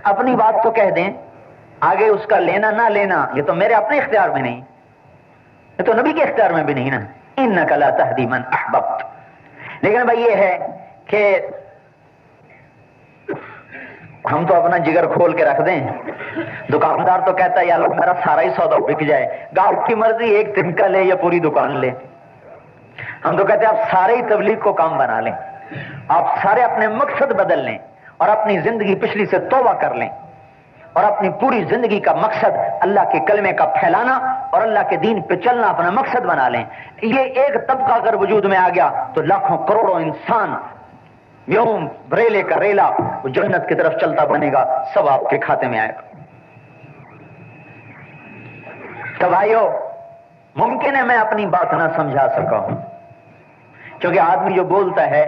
اپنی بات تو کہہ دیں، آگے اس کا لینا نہ لینا یہ تو میرے اپنے اختیار میں نہیں، یہ تو نبی کے اختیار میں بھی نہیں نا، انک لا تہدی من احببت۔ لیکن بھائی یہ ہے کہ ہم تو اپنا جگر کھول کے رکھ دیں، دکاندار تو کہتا ہے یا اللہ میرا سارا ہی سودا بک جائے، گاہک کی مرضی ایک دن کا لے یا پوری دکان لے۔ ہم تو کہتے ہیں آپ سارے ہی تبلیغ کو کام بنا لیں، آپ سارے اپنے مقصد بدل لیں اور اپنی زندگی پچھلی سے توبہ کر لیں اور اپنی پوری زندگی کا مقصد اللہ کے کلمے کا پھیلانا اور اللہ کے دین پہ چلنا اپنا مقصد بنا لیں۔ یہ ایک طبقہ اگر وجود میں آ گیا تو لاکھوں کروڑوں انسان یوم بریلے کا ریلا وہ جنت کی طرف چلتا بنے گا، سب آپ کے کھاتے میں آئے گا۔ تو بھائیو ممکن ہے میں اپنی بات نہ سمجھا سکا ہوں، کیونکہ آدمی جو بولتا ہے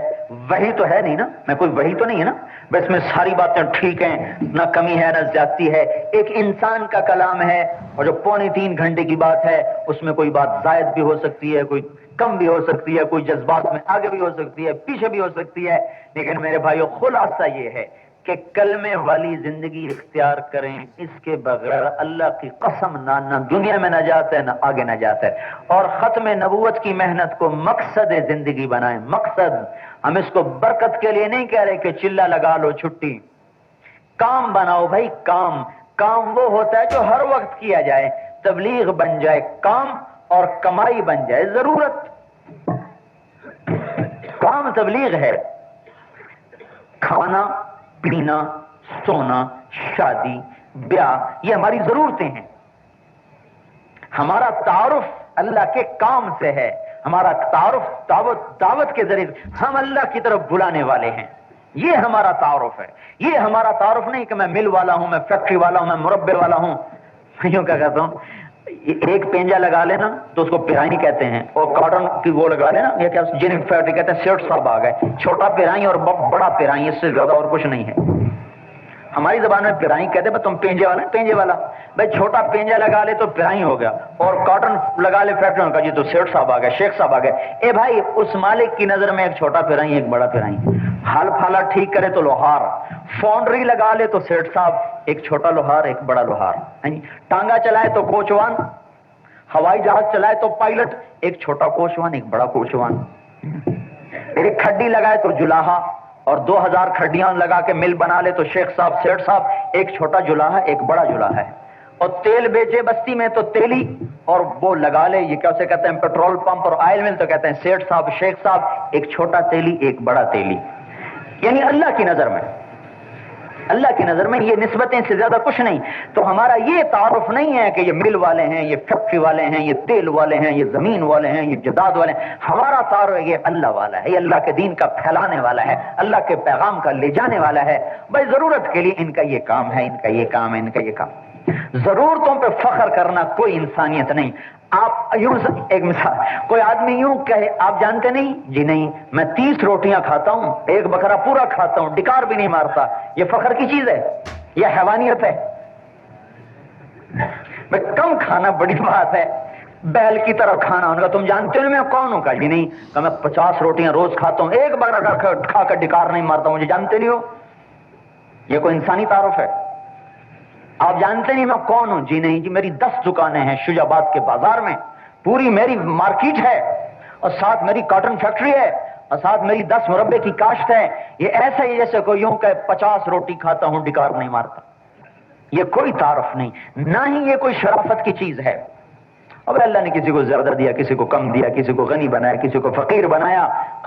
وہی تو ہے نہیں نا، میں کوئی وہی تو نہیں ہے نا بس میں ساری باتیں ٹھیک ہیں، نہ کمی ہے نہ زیادتی ہے۔ ایک انسان کا کلام ہے اور جو 2.25 گھنٹے کی بات ہے اس میں کوئی بات زائد بھی ہو سکتی ہے، کوئی کم بھی ہو سکتی ہے، کوئی جذبات میں آگے بھی ہو سکتی ہے، پیچھے بھی ہو سکتی ہے، لیکن میرے بھائیو خلاصہ یہ ہے کہ کلمے والی زندگی اختیار کریں، اس کے بغیر اللہ کی قسم نہ دنیا میں نجات ہے نہ آگے نجات ہے۔ اور ختم نبوت کی محنت کو مقصد زندگی بنائیں، مقصد۔ ہم اس کو برکت کے لیے نہیں کہہ رہے کہ چلہ لگا لو چھٹی، کام بناؤ بھائی، کام۔ کام وہ ہوتا ہے جو ہر وقت کیا جائے، تبلیغ بن جائے کام اور کمائی بن جائے ضرورت۔ کام تبلیغ ہے، کھانا پینا سونا شادی بیاہ یہ ہماری ضرورتیں ہیں، ہمارا تعارف اللہ کے کام سے ہے، ہمارا تعارف دعوت کے ذریعے ہم اللہ کی طرف بلانے والے ہیں، یہ ہمارا تعارف ہے۔ یہ ہمارا تعارف نہیں کہ میں مل والا ہوں، میں فیکٹری والا ہوں، میں مربے والا ہوں۔ یوں کیا کہتا ہوں، ایک پینجا لگا لینا تو اس کو پیرائی کہتے ہیں، اور کاٹن کی وہ لگا لینا یہ کیا جنک فیکٹری کہتے ہیں، سیٹ صاحب آ گئے، چھوٹا پیرائی اور بڑا پیرائی، اس سے زیادہ اور کچھ نہیں ہے۔ ہماری زبان میں پیرائی کہتے ہیں، تم پینجے والا پینجے والا، بھائی چھوٹا پینجا لگا لے تو پیرائی ہو گیا، اور کاٹن لگا لے فیکٹری کا جی تو سیٹ صاحب آ گئے، شیخ صاحب آ گئے۔ اے بھائی اس مالک کی نظر میں ایک چھوٹا پیرائی ایک بڑا پیرائی، حل پھالا ٹھیک کرے تو لوہار، فاؤنڈری لگا لے تو سیٹ صاحب، ایک چھوٹا لوہار ایک بڑا لوہار، ٹانگا چلائے تو کوچوان، ہوائی جہاز چلائے تو پائلٹ، ایک چھوٹا کوچوان ایک بڑا کوچوان، ایک کھڈی لگائے تو جلاحا، اور 2000 کھڈیاں لگا کے مل بنا لے تو شیخ صاحب سیٹ صاحب، ایک چھوٹا جلاحا ایک بڑا جلاحا ہے۔ اور تیل بیچے بستی میں تو تیلی، اور وہ لگا لے یہ کیا اسے کہتے ہیں پیٹرول پمپ اور آئل مل تو کہتے ہیں سیٹ صاحب شیخ صاحب، ایک چھوٹا تیلی ایک بڑا تیلی۔ یعنی اللہ کی نظر میں، اللہ کی نظر میں یہ نسبتیں سے زیادہ کچھ نہیں۔ تو ہمارا یہ تعارف نہیں ہے کہ یہ مل والے ہیں، یہ فیکٹری والے ہیں، یہ تیل والے ہیں، یہ زمین والے ہیں، یہ جداد والے ہیں۔ ہمارا تعارف یہ اللہ والا ہے، یہ اللہ کے دین کا پھیلانے والا ہے، اللہ کے پیغام کا لے جانے والا ہے۔ بھائی ضرورت کے لیے ان کا یہ کام ہے، ان کا یہ کام ہے، ان کا یہ کام۔ ضرورتوں پہ فخر کرنا کوئی انسانیت نہیں۔ آپ یوں ایک مثال، کوئی آدمی یوں کہے آپ جانتے نہیں جی نہیں میں 30 روٹیاں کھاتا ہوں، ایک بکرا پورا کھاتا ہوں، ڈکار بھی نہیں مارتا، یہ فخر کی چیز ہے یہ حیوانیت ہے؟ میں کم کھانا بڑی بات ہے، بیل کی طرح کھانا۔ ان کا تم جانتے ہو میں کون ہوں؟ جی نہیں کہ میں 50 روٹیاں روز کھاتا ہوں، ایک بکرا کھا کر ڈکار نہیں مارتا ہوں، مجھے جانتے نہیں ہو؟ یہ کوئی انسانی تعارف ہے؟ آپ جانتے نہیں میں کون ہوں؟ جی نہیں جی میری 10 دکانیں ہیں شجاع آباد کے بازار میں، پوری میری مارکیٹ ہے، اور ساتھ میری کاٹن فیکٹری ہے، اور ساتھ میری 10 مربے کی کاشت ہے۔ یہ ایسا ہی جیسے کوئی یوں کہ 50 روٹی کھاتا ہوں ڈکار نہیں مارتا۔ یہ کوئی تعارف نہیں، نہ ہی یہ کوئی شرافت کی چیز ہے۔ اب اللہ نے کسی کو زیادہ دیا، کسی کو کم دیا، کسی کو غنی بنایا، کسی کو فقیر بنایا۔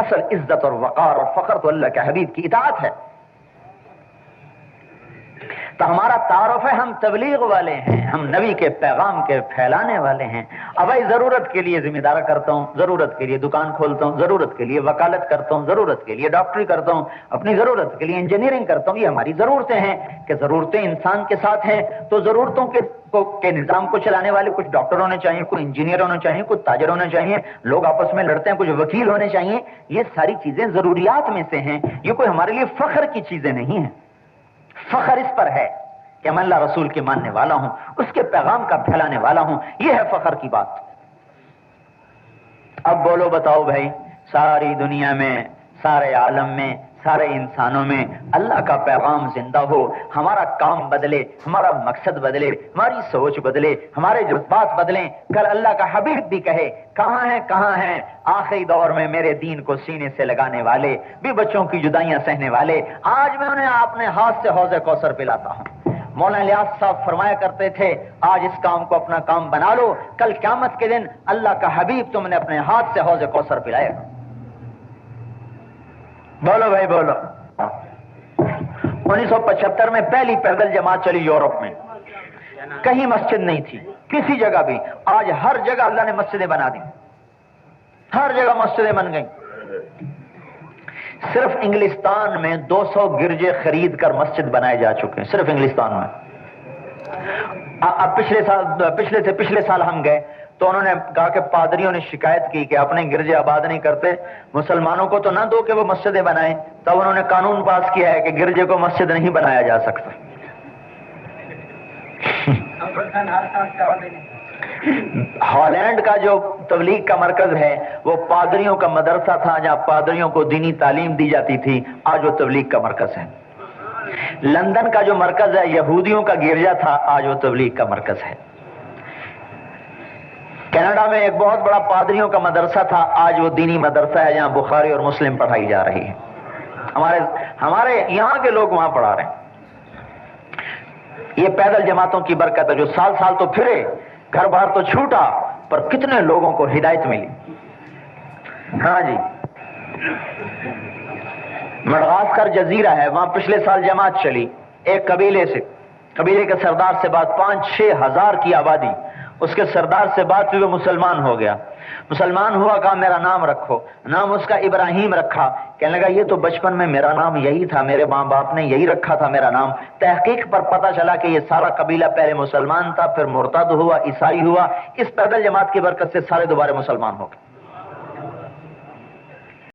اصل عزت اور وقار اور فخر تو اللہ کے حبیب کی اطاعت ہے۔ تو ہمارا تعارف ہے ہم تبلیغ والے ہیں، ہم نبی کے پیغام کے پھیلانے والے ہیں۔ اب بھائی ضرورت کے لیے ذمہ دار کرتا ہوں، ضرورت کے لیے دکان کھولتا ہوں، ضرورت کے لیے وکالت کرتا ہوں، ضرورت کے لیے ڈاکٹری کرتا ہوں، اپنی ضرورت کے لیے انجینئرنگ کرتا ہوں۔ یہ ہماری ضرورتیں ہیں کہ ضرورتیں انسان کے ساتھ ہیں، تو ضرورتوں کے نظام کو چلانے والے کچھ ڈاکٹر ہونے چاہیے، کوئی انجینئر ہونا چاہیے، کچھ تاجر ہونا چاہیے، لوگ آپس میں لڑتے ہیں کچھ وکیل ہونے چاہیے۔ یہ ساری چیزیں ضروریات میں سے ہیں، یہ کوئی ہمارے لیے فخر کی چیزیں نہیں ہیں۔ فخر اس پر ہے کہ میں اللہ رسول کے ماننے والا ہوں، اس کے پیغام کا پھیلانے والا ہوں، یہ ہے فخر کی بات۔ اب بولو بتاؤ بھائی، ساری دنیا میں، سارے عالم میں، سارے انسانوں میں اللہ کا پیغام زندہ ہو، ہمارا کام بدلے، ہمارا مقصد بدلے، ہماری سوچ بدلے، ہمارے جذبات بدلیں۔ کل اللہ کا حبیب بھی کہے کہاں ہیں آخری دور میں میرے دین کو سینے سے لگانے والے، بھی بچوں کی جدائیاں سہنے والے، آج میں انہیں اپنے ہاتھ سے حوض کوثر پلاتا ہوں۔ مولانا الیاس صاحب فرمایا کرتے تھے آج اس کام کو اپنا کام بنا لو، کل قیامت کے دن اللہ کا حبیب تم نے اپنے ہاتھ سے حوض کوثر پلائے گا۔ بولو بھائی بولو۔ 1975 میں پہلی پیدل جماعت چلی یورپ میں، کہیں مسجد نہیں تھی کسی جگہ بھی، آج ہر جگہ اللہ نے مسجدیں بنا دی، ہر جگہ مسجدیں بن گئیں۔ صرف انگلستان میں 200 گرجے خرید کر مسجد بنائے جا چکے ہیں، صرف انگلستان میں۔ اب پچھلے سال ہم گئے تو انہوں نے کہا کہ پادریوں نے شکایت کی کہ اپنے گرجے آباد نہیں کرتے، مسلمانوں کو تو نہ دو کہ وہ مسجدیں بنائیں۔ تب انہوں نے قانون پاس کیا ہے کہ گرجے کو مسجد نہیں بنایا جا سکتا۔ ہالینڈ کا جو تبلیغ کا مرکز ہے وہ پادریوں کا مدرسہ تھا جہاں پادریوں کو دینی تعلیم دی جاتی تھی، آج وہ تبلیغ کا مرکز ہے۔ لندن کا جو مرکز ہے یہودیوں کا گرجا تھا، آج وہ تبلیغ کا مرکز ہے۔ کینیڈا میں ایک بہت بڑا پادریوں کا مدرسہ تھا، آج وہ دینی مدرسہ ہے جہاں بخاری اور مسلم پڑھائی جا رہی ہے۔ ہمارے یہاں کے لوگ وہاں پڑھا رہے ہیں۔ یہ پیدل جماعتوں کی برکت ہے جو سال سال تو پھرے، گھر باہر تو چھوٹا، پر کتنے لوگوں کو ہدایت ملی۔ ہاں جی، مڈغاسکر جزیرہ ہے، وہاں پچھلے سال جماعت چلی، ایک قبیلے کے سردار سے بات، 5-6 ہزار کی آبادی، اس کے سردار سے بات ہوئی، وہ مسلمان ہو گیا۔ مسلمان ہوا، کہا میرا نام رکھو، نام اس کا ابراہیم رکھا۔ کہنے لگا یہ تو بچپن میں میرا نام یہی تھا، میرے ماں باپ نے یہی رکھا تھا میرا نام۔ تحقیق پر پتہ چلا کہ یہ سارا قبیلہ پہلے مسلمان تھا، پھر مرتد ہوا، عیسائی ہوا، اس پیدل جماعت کی برکت سے سارے دوبارہ مسلمان ہو گئے۔